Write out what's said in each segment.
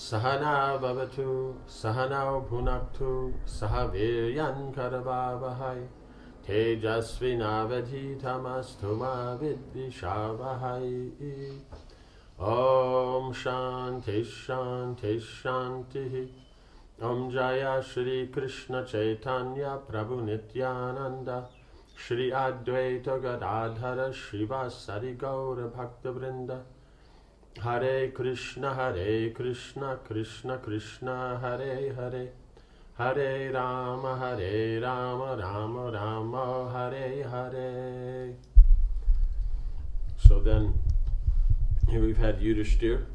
Sahana bhavatu, sahanau bhunaktu, sahaviryan karavavahai, tejasvinavadhitamastu ma vidvishavahai. Om Shanti Shanti Shanti. Om Jaya Shri Krishna Chaitanya Prabhu Nityananda, Shri Advaita Gadadhara Shrivasari Gaura Bhaktivinoda. Hare Krishna Krishna Krishna Hare Hare, Hare Rama Rama Rama Hare Hare. So then, here we've had Yudhishthir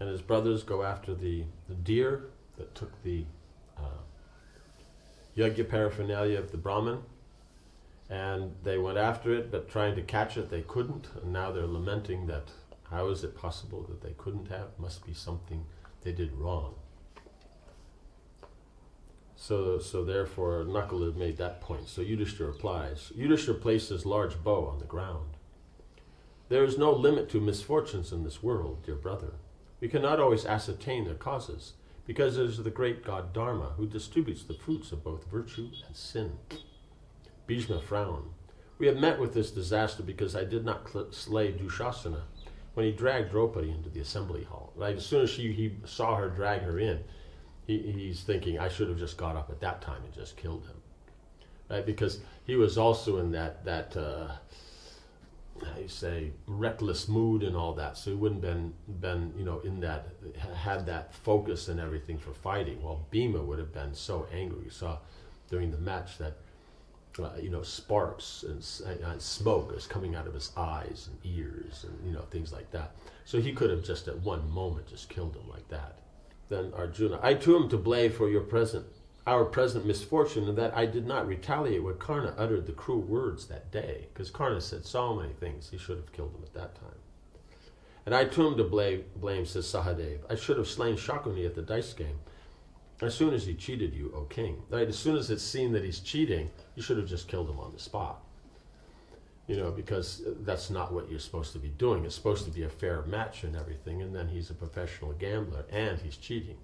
and his brothers go after the deer that took the yajna paraphernalia of the Brahmin, and they went after it, but trying to catch it they couldn't, and now they're lamenting that how is it possible that they couldn't have? Must be something they did wrong. So therefore Nakula made that point. So Yudhishthira replies. Yudhishthira placed his large bow on the ground. There is no limit to misfortunes in this world, dear brother. We cannot always ascertain their causes, because it is the great god Dharma who distributes the fruits of both virtue and sin. Bhishma frowned. We have met with this disaster because I did not slay Dushasana when he dragged Draupadi into the assembly hall. Right? As soon as he saw her drag her in, he's thinking, I should have just got up at that time and just killed him. Right? Because he was also in that how you say, reckless mood and all that. So he wouldn't been in that, had that focus and everything for fighting. Well, Bhima would have been so angry. We saw during the match that sparks and smoke is coming out of his eyes and ears and things like that. So he could have just at one moment just killed him like that. Then Arjuna, I too am to blame for our present misfortune, in that I did not retaliate when Karna uttered the cruel words that day, because Karna said so many things. He should have killed him at that time. And I too am to blame, says Sahadev. I should have slain Shakuni at the dice game as soon as he cheated you, O king. Right? As soon as it's seen that he's cheating, you should have just killed him on the spot. Because that's not what you're supposed to be doing. It's supposed to be a fair match and everything, and then he's a professional gambler and he's cheating.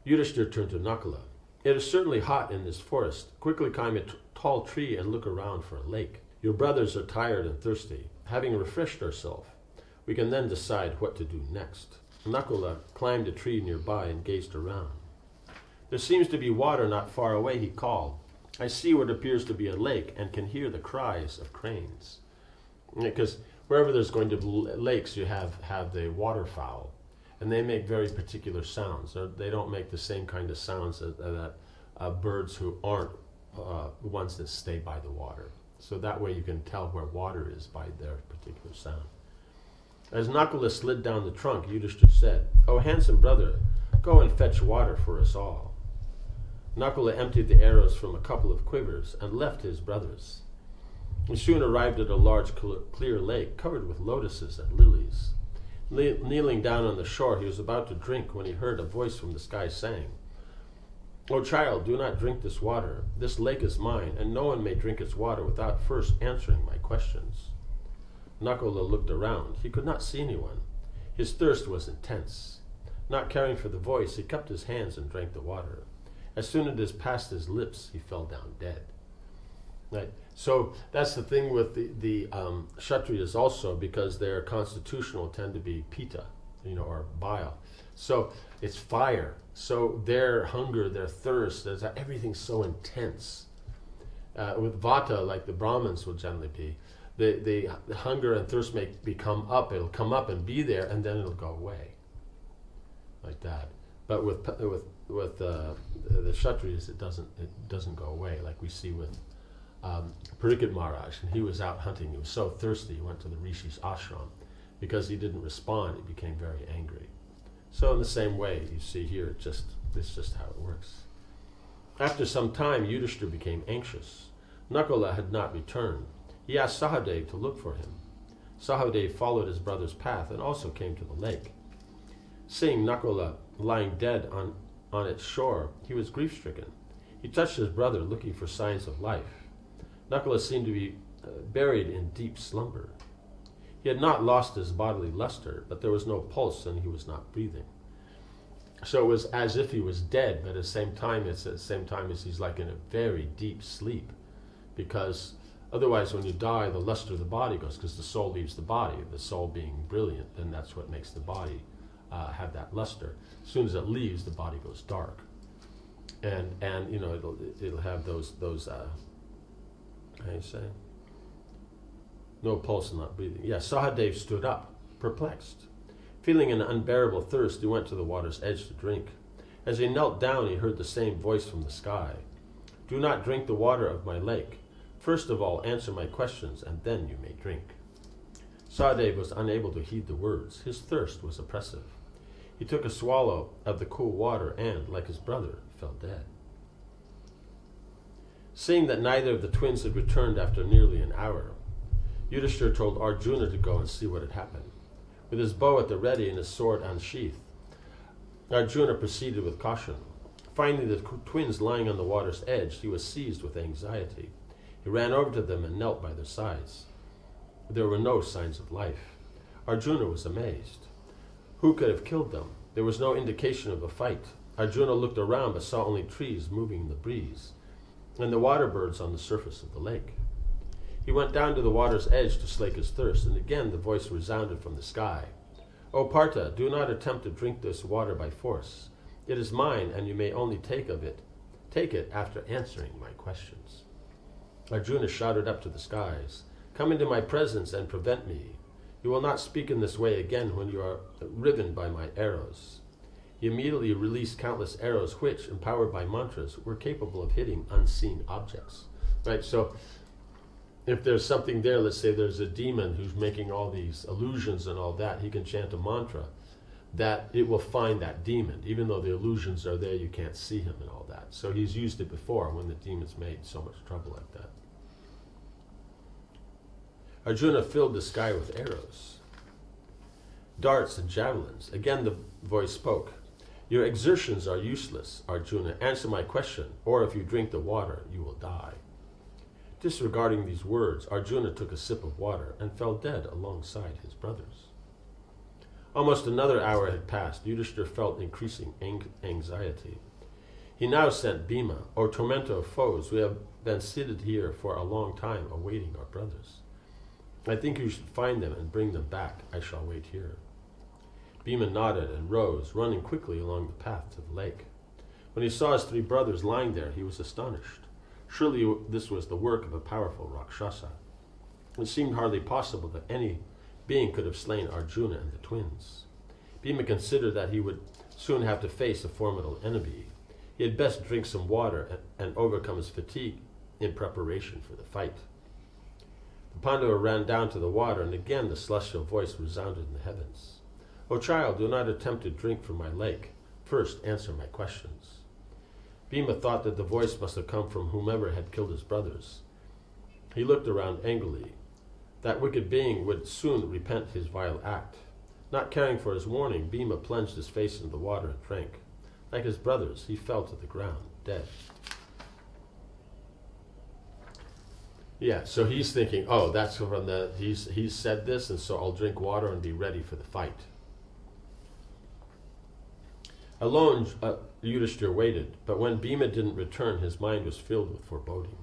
Yudhishthira turned to Nakula. It is certainly hot in this forest. Quickly climb a tall tree and look around for a lake. Your brothers are tired and thirsty. Having refreshed ourselves, we can then decide what to do next. Nakula climbed a tree nearby and gazed around. There seems to be water not far away, he called. I see what appears to be a lake and can hear the cries of cranes. Because wherever there's going to be lakes, you have the waterfowl. And they make very particular sounds. They don't make the same kind of sounds that birds who aren't ones that stay by the water. So that way you can tell where water is by their particular sound. As Nakula slid down the trunk, Yudhishthira said, O handsome brother, go and fetch water for us all. Nakula emptied the arrows from a couple of quivers and left his brothers. He soon arrived at a large clear lake covered with lotuses and lilies. Kneeling down on the shore, he was about to drink when he heard a voice from the sky saying, O child, do not drink this water. This lake is mine, and no one may drink its water without first answering my questions. Nakula looked around. He could not see anyone. His thirst was intense. Not caring for the voice, he cupped his hands and drank the water. As soon as it passed his lips, he fell down dead. Right. So that's the thing with the Kshatriyas also, because their constitutional tend to be pitta, or bile. So it's fire. So their hunger, their thirst, everything's so intense. With vata, like the Brahmins would generally be, the hunger and thirst may come up. It'll come up and be there, and then it'll go away, like that. But with the Kshatriyas, it doesn't go away, like we see with Parikshit Maharaj, and he was out hunting. He was so thirsty, he went to the Rishi's ashram. Because he didn't respond, he became very angry. So in the same way, you see here, it's just how it works. After some time, Yudhishthira became anxious. Nakula had not returned. He asked Sahadev to look for him. Sahadev followed his brother's path and also came to the lake. Seeing Nakula lying dead on its shore, he was grief-stricken. He touched his brother, looking for signs of life. Nakula seemed to be buried in deep slumber. He had not lost his bodily luster, but there was no pulse and he was not breathing. So it was as if he was dead, but at the same time, it's at the same time as he's like in a very deep sleep. Because otherwise, when you die, the luster of the body goes, because the soul leaves the body. The soul being brilliant, then that's what makes the body have that luster. As soon as it leaves, the body goes dark, and you know it'll have those how do you say? No pulse and not breathing. Yeah, Sahadev stood up, perplexed. Feeling an unbearable thirst, he went to the water's edge to drink. As he knelt down, he heard the same voice from the sky. Do not drink the water of my lake. First of all, answer my questions, and then you may drink. Sahadev was unable to heed the words. His thirst was oppressive. He took a swallow of the cool water and, like his brother, fell dead. Seeing that neither of the twins had returned after nearly an hour, Yudhishthira told Arjuna to go and see what had happened. With his bow at the ready and his sword unsheathed, Arjuna proceeded with caution. Finding the twins lying on the water's edge, he was seized with anxiety. He ran over to them and knelt by their sides. There were no signs of life. Arjuna was amazed. Who could have killed them? There was no indication of a fight. Arjuna looked around but saw only trees moving in the breeze, and the water birds on the surface of the lake. He went down to the water's edge to slake his thirst, and again the voice resounded from the sky. O Partha, do not attempt to drink this water by force. It is mine, and you may only take it after answering my questions. Arjuna shouted up to the skies, Come into my presence and prevent me. You will not speak in this way again when you are riven by my arrows. He immediately released countless arrows which, empowered by mantras, were capable of hitting unseen objects. Right, so if there's something there, let's say there's a demon who's making all these illusions and all that, he can chant a mantra that it will find that demon. Even though the illusions are there, you can't see him and all that. So he's used it before when the demons made so much trouble like that. Arjuna filled the sky with arrows, darts and javelins. Again the voice spoke. Your exertions are useless, Arjuna. Answer my question, or if you drink the water, you will die. Disregarding these words, Arjuna took a sip of water and fell dead alongside his brothers. Almost another hour had passed. Yudhishthira felt increasing anxiety. He now sent Bhima, O tormentor of foes, we have been seated here for a long time awaiting our brothers. I think you should find them and bring them back. I shall wait here. Bhima nodded and rose, running quickly along the path to the lake. When he saw his three brothers lying there, he was astonished. Surely this was the work of a powerful Rakshasa. It seemed hardly possible that any being could have slain Arjuna and the twins. Bhima considered that he would soon have to face a formidable enemy. He had best drink some water and overcome his fatigue in preparation for the fight. The Pandava ran down to the water, and again the celestial voice resounded in the heavens. O child, do not attempt to drink from my lake. First, answer my questions. Bhima thought that the voice must have come from whomever had killed his brothers. He looked around angrily. That wicked being would soon repent his vile act. Not caring for his warning, Bhima plunged his face into the water and drank. Like his brothers, he fell to the ground, dead. Yeah, so he's thinking, oh, that's from he's said this, and so I'll drink water and be ready for the fight. Alone, Yudhishthira waited, but when Bhima didn't return, his mind was filled with foreboding.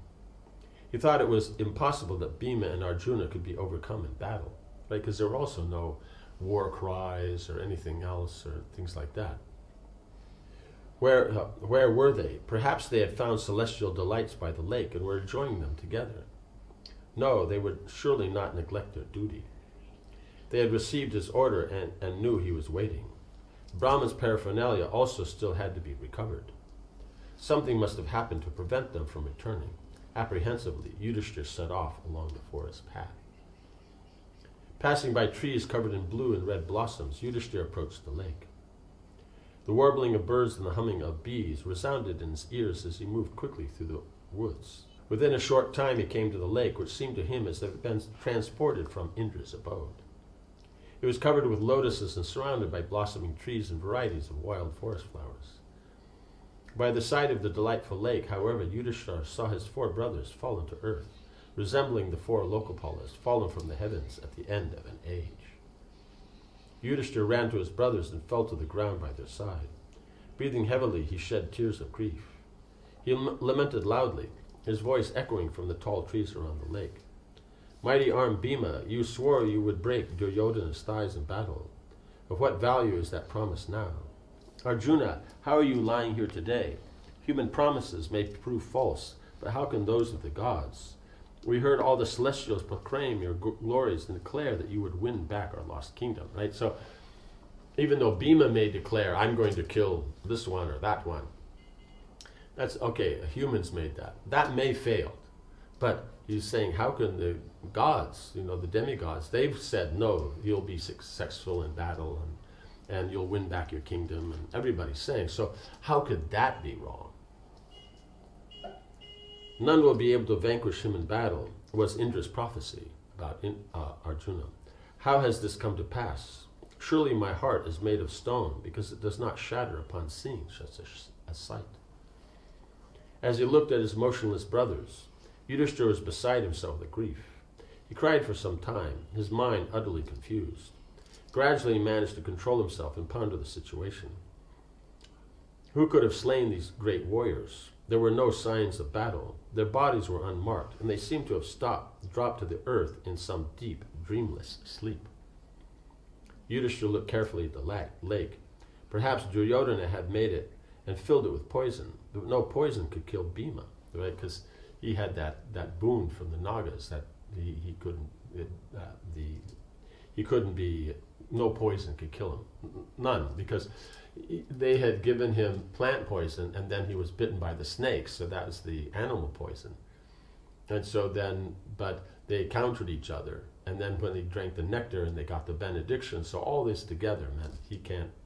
He thought it was impossible that Bhima and Arjuna could be overcome in battle, right? Because there were also no war cries or anything else or things like that. Where were they? Perhaps they had found celestial delights by the lake and were enjoying them together. No, they would surely not neglect their duty. They had received his order and knew he was waiting. Brahman's paraphernalia also still had to be recovered. Something must have happened to prevent them from returning. Apprehensively, Yudhishthira set off along the forest path. Passing by trees covered in blue and red blossoms, Yudhishthira approached the lake. The warbling of birds and the humming of bees resounded in his ears as he moved quickly through the woods. Within a short time he came to the lake, which seemed to him as if it had been transported from Indra's abode. It was covered with lotuses and surrounded by blossoming trees and varieties of wild forest flowers. By the side of the delightful lake, however, Yudhishthira saw his four brothers fallen to earth, resembling the four Lokapalas fallen from the heavens at the end of an age. Yudhishthira ran to his brothers and fell to the ground by their side. Breathing heavily, he shed tears of grief. He lamented loudly, his voice echoing from the tall trees around the lake. Mighty armed Bhima, you swore you would break Duryodhana's thighs in battle. Of what value is that promise now? Arjuna, how are you lying here today? Human promises may prove false, but how can those of the gods? We heard all the celestials proclaim your glories and declare that you would win back our lost kingdom, right? So even though Bhima may declare, I'm going to kill this one or that one, that's okay, humans made that. That may fail. But he's saying, how can the gods, the demigods, they've said, no, you'll be successful in battle and you'll win back your kingdom, and everybody's saying, so how could that be wrong? None will be able to vanquish him in battle, was Indra's prophecy about Arjuna. How has this come to pass? Surely my heart is made of stone, because it does not shatter upon seeing such a sight. As he looked at his motionless brothers, Yudhishthira was beside himself with grief. He cried for some time, his mind utterly confused. Gradually he managed to control himself and ponder the situation. Who could have slain these great warriors? There were no signs of battle. Their bodies were unmarked, and they seemed to have dropped to the earth in some deep, dreamless sleep. Yudhishthira looked carefully at the lake. Perhaps Duryodhana had made it and filled it with poison, but no poison could kill Bhima, right? Because he had that boon from the Nagas that he couldn't be, no poison could kill him, none, because they had given him plant poison and then he was bitten by the snakes, so that was the animal poison. And so then, but they countered each other, and then when he drank the nectar and they got the benediction, so all this together meant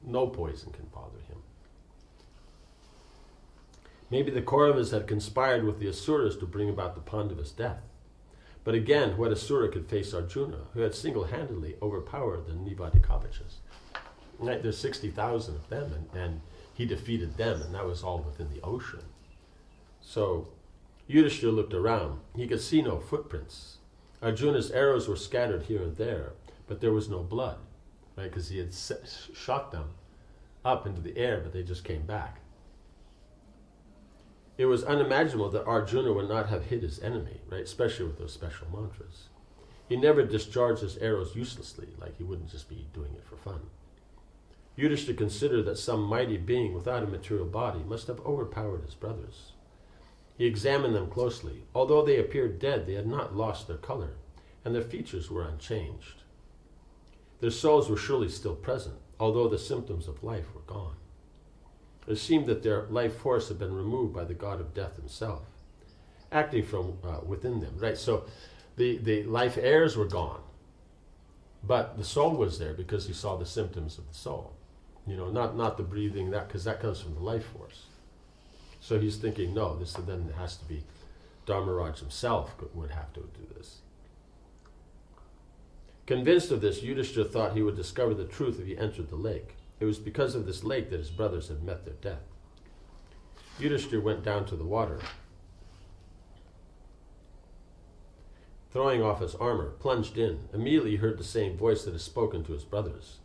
no poison can bother him. Maybe the Kauravas had conspired with the Asuras to bring about the Pandavas' death. But again, what Asura could face Arjuna, who had single-handedly overpowered the Nivadikavachas? Right, there's 60,000 of them, and he defeated them, and that was all within the ocean. So Yudhishthira looked around. He could see no footprints. Arjuna's arrows were scattered here and there, but there was no blood, right? Because he had shot them up into the air, but they just came back. It was unimaginable that Arjuna would not have hit his enemy, right? Especially with those special mantras. He never discharged his arrows uselessly, like he wouldn't just be doing it for fun. Yudhishthira considered that some mighty being without a material body must have overpowered his brothers. He examined them closely. Although they appeared dead, they had not lost their color, and their features were unchanged. Their souls were surely still present, although the symptoms of life were gone. It seemed that their life force had been removed by the god of death himself, acting from within them. Right. So the life airs were gone, but the soul was there because he saw the symptoms of the soul. Not the breathing, because that comes from the life force. So he's thinking, no, this then has to be Dharmaraj himself would have to do this. Convinced of this, Yudhishthira thought he would discover the truth if he entered the lake. It was because of this lake that his brothers had met their death. Yudhishthira went down to the water. Throwing off his armor, plunged in. Immediately he heard the same voice that had spoken to his brothers.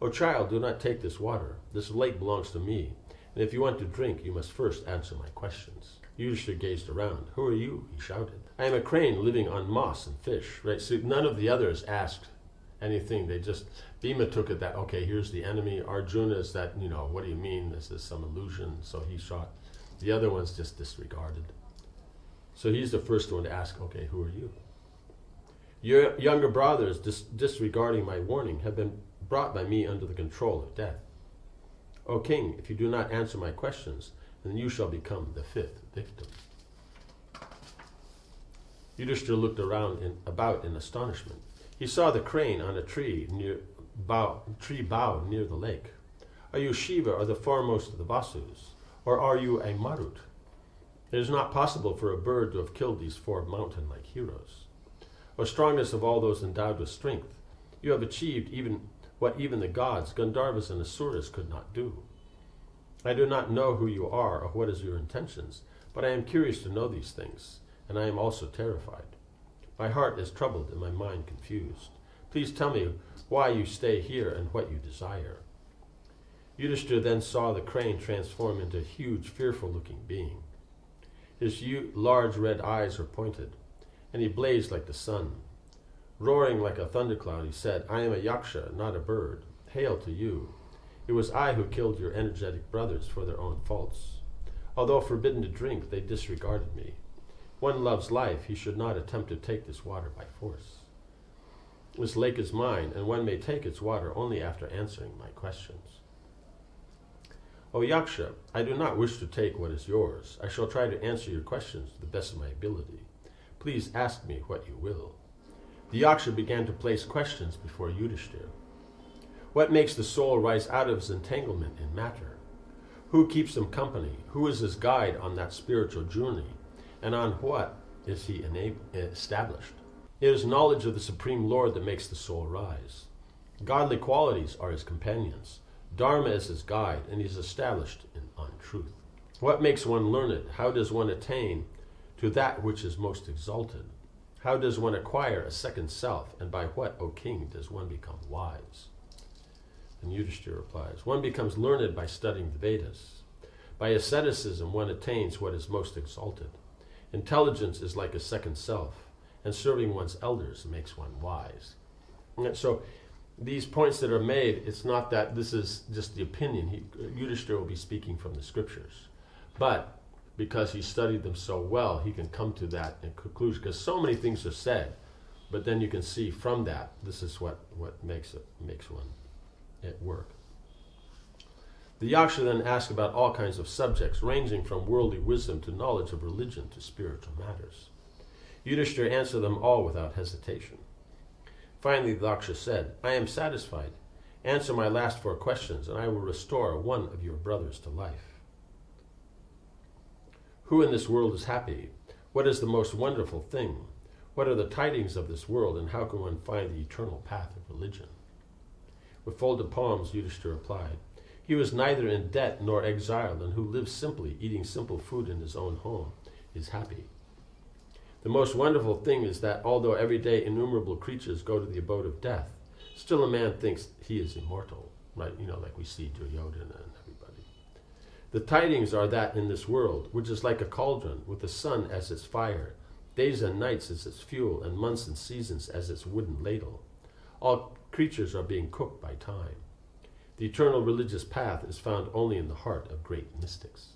"O child, do not take this water. This lake belongs to me. And if you want to drink, you must first answer my questions." Yudhishthira gazed around. "Who are you?" he shouted. "I am a crane living on moss and fish." Right? So none of the others asked anything. They just, Bhima took it that, okay, here's the enemy. Arjuna is that, what do you mean? This is some illusion. So he shot. The other ones just disregarded. So he's the first one to ask, okay, who are you? "Your younger brothers, disregarding my warning, have been brought by me under the control of death. O king, if you do not answer my questions, then you shall become the fifth victim." Yudhishthira looked about in astonishment. He saw the crane on a tree bough near the lake. "Are you Shiva or the foremost of the Vasus? Or are you a Marut? It is not possible for a bird to have killed these four mountain-like heroes. O strongest of all those endowed with strength, you have achieved what even the gods, Gandharvas and Asuras could not do. I do not know who you are or what is your intentions, but I am curious to know these things, and I am also terrified. My heart is troubled and my mind confused. Please tell me why you stay here and what you desire." Yudhishthira then saw the crane transform into a huge, fearful-looking being. His large red eyes were pointed, and he blazed like the sun. Roaring like a thundercloud, he said, "I am a yaksha, not a bird. Hail to you. It was I who killed your energetic brothers for their own faults. Although forbidden to drink, they disregarded me. One loves life, he should not attempt to take this water by force. This lake is mine, and one may take its water only after answering my questions. O Yaksha, I do not wish to take what is yours. I shall try to answer your questions to the best of my ability. Please ask me what you will." The Yaksha began to place questions before Yudhishthira. What makes the soul rise out of its entanglement in matter? Who keeps him company? Who is his guide on that spiritual journey? And on what is he established? It is knowledge of the Supreme Lord that makes the soul rise. Godly qualities are his companions. Dharma is his guide, and he is established on truth. What makes one learned? How does one attain to that which is most exalted? How does one acquire a second self, and by what, O king, does one become wise? And Yudhishthira replies, one becomes learned by studying the Vedas. By asceticism, one attains what is most exalted. Intelligence is like a second self, and serving one's elders makes one wise. And so these points that are made, it's not that this is just the opinion. Yudhishthira will be speaking from the scriptures. But because he studied them so well, he can come to that in conclusion. Because so many things are said, but then you can see from that, this is what makes one at work. The Yaksha then asked about all kinds of subjects, ranging from worldly wisdom to knowledge of religion to spiritual matters. Yudhishthira answered them all without hesitation. Finally, the Yaksha said, I am satisfied. Answer my last 4 questions, and I will restore one of your brothers to life. Who in this world is happy? What is the most wonderful thing? What are the tidings of this world, and how can one find the eternal path of religion? With folded palms, Yudhishthira replied, he who is neither in debt nor exiled, and who lives simply, eating simple food in his own home, is happy. The most wonderful thing is that although every day innumerable creatures go to the abode of death, still a man thinks he is immortal, right? Like we see Duryodhana and everybody. The tidings are that in this world, which is like a cauldron, with the sun as its fire, days and nights as its fuel, and months and seasons as its wooden ladle, all creatures are being cooked by time. The eternal religious path is found only in the heart of great mystics.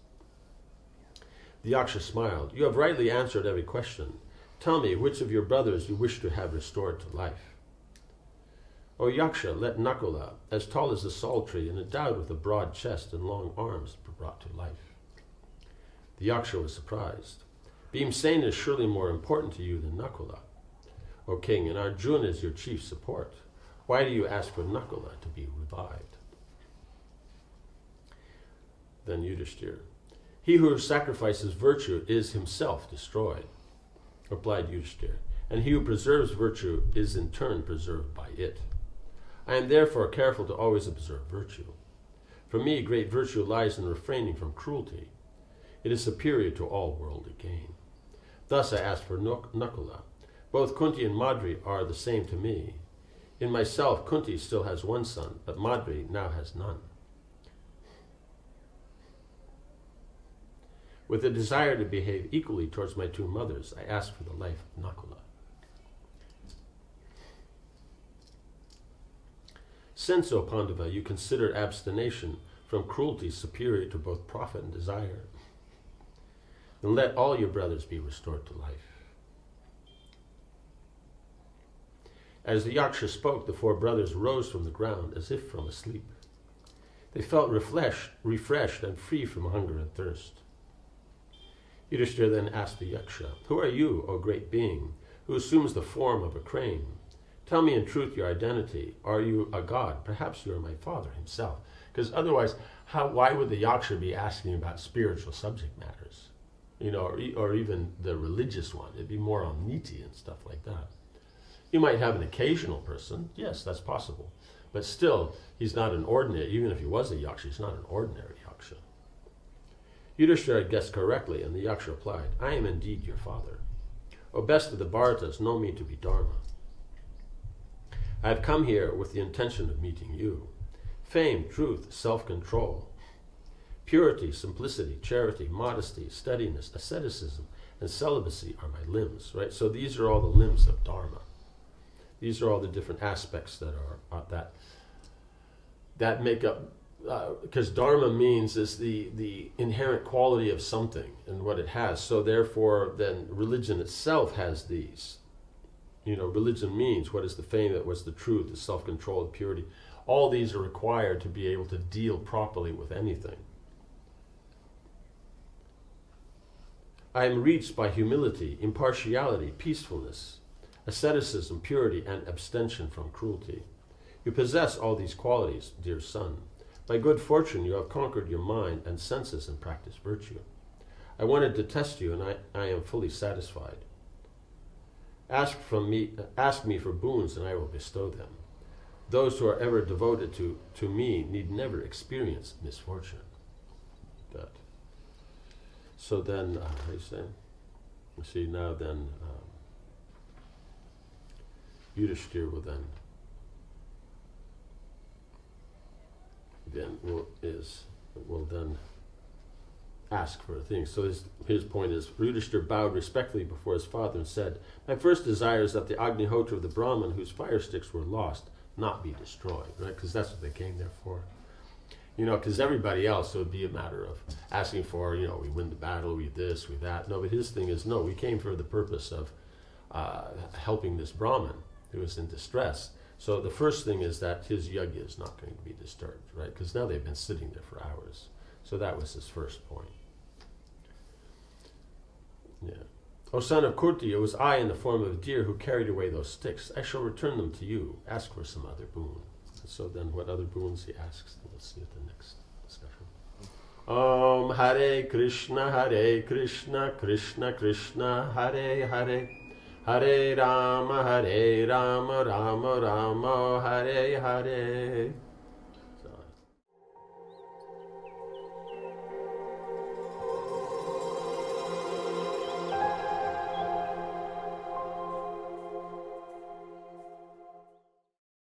The Yaksha smiled. You have rightly answered every question. Tell me, which of your brothers you wish to have restored to life? O Yaksha, let Nakula, as tall as the sal tree and endowed with a broad chest and long arms, be brought to life. The Yaksha was surprised. Bhimsena is surely more important to you than Nakula. O king, and Arjuna is your chief support. Why do you ask for Nakula to be revived? Then Yudhishthira, he who sacrifices virtue is himself destroyed, replied Yudhishthira, and he who preserves virtue is in turn preserved by it. I am therefore careful to always observe virtue. For me, great virtue lies in refraining from cruelty. It is superior to all worldly gain. Thus I asked for Nakula. Both Kunti and Madri are the same to me. In myself, Kunti still has one son, but Madri now has none. With a desire to behave equally towards my 2 mothers, I asked for the life of Nakula. Since, O Pandava, you consider abstination from cruelty superior to both profit and desire, then let all your brothers be restored to life. As the Yaksha spoke, the 4 brothers rose from the ground as if from a sleep. They felt refreshed and free from hunger and thirst. Yudhishthira then asked the Yaksha, who are you, O great being, who assumes the form of a crane? Tell me in truth your identity. Are you a god? Perhaps you are my father himself. Because otherwise, why would the Yaksha be asking about spiritual subject matters? Or even the religious one. It'd be more on niti and stuff like that. You might have an occasional person. Yes, that's possible. But still, he's not an ordinary, even if he was a Yaksha, he's not an ordinary Yaksha. Yudhishthira guessed correctly, and the Yaksha replied, I am indeed your father. O best of the Bharatas, know me to be Dharma. I have come here with the intention of meeting you. Fame, truth, self-control. Purity, simplicity, charity, modesty, steadiness, asceticism, and celibacy are my limbs, right? So these are all the limbs of Dharma. These are all the different aspects that are that make up, because Dharma means is the inherent quality of something and what it has. So therefore, then religion itself has these. Religion means what is the fame, what's the truth, the self-control, the purity. All these are required to be able to deal properly with anything. I am reached by humility, impartiality, peacefulness, asceticism, purity, and abstention from cruelty. You possess all these qualities, dear son. By good fortune you have conquered your mind and senses and practiced virtue. I wanted to test you, and I am fully satisfied. Ask me for boons, and I will bestow them. Those who are ever devoted to me need never experience misfortune. So then, Yudhishthira will then ask for a thing. So his point is, Yudhishthira bowed respectfully before his father and said, "My first desire is that the Agnihotra of the Brahman, whose fire sticks were lost, not be destroyed," right? Because that's what they came there for. Because everybody else, it would be a matter of asking for, we win the battle, we this, we that. No, but his thing is, no, we came for the purpose of helping this Brahmin who is in distress. So the first thing is that his yajna is not going to be disturbed, right? Because now they've been sitting there for hours. So that was his first point. Yeah. O son of Kurti, it was I in the form of a deer who carried away those sticks. I shall return them to you. Ask for some other boon. So then what other boons he asks, let's see at the next discussion. Hare Krishna, Krishna Krishna, Hare Hare, Hare Rama, Rama Rama, Hare Hare.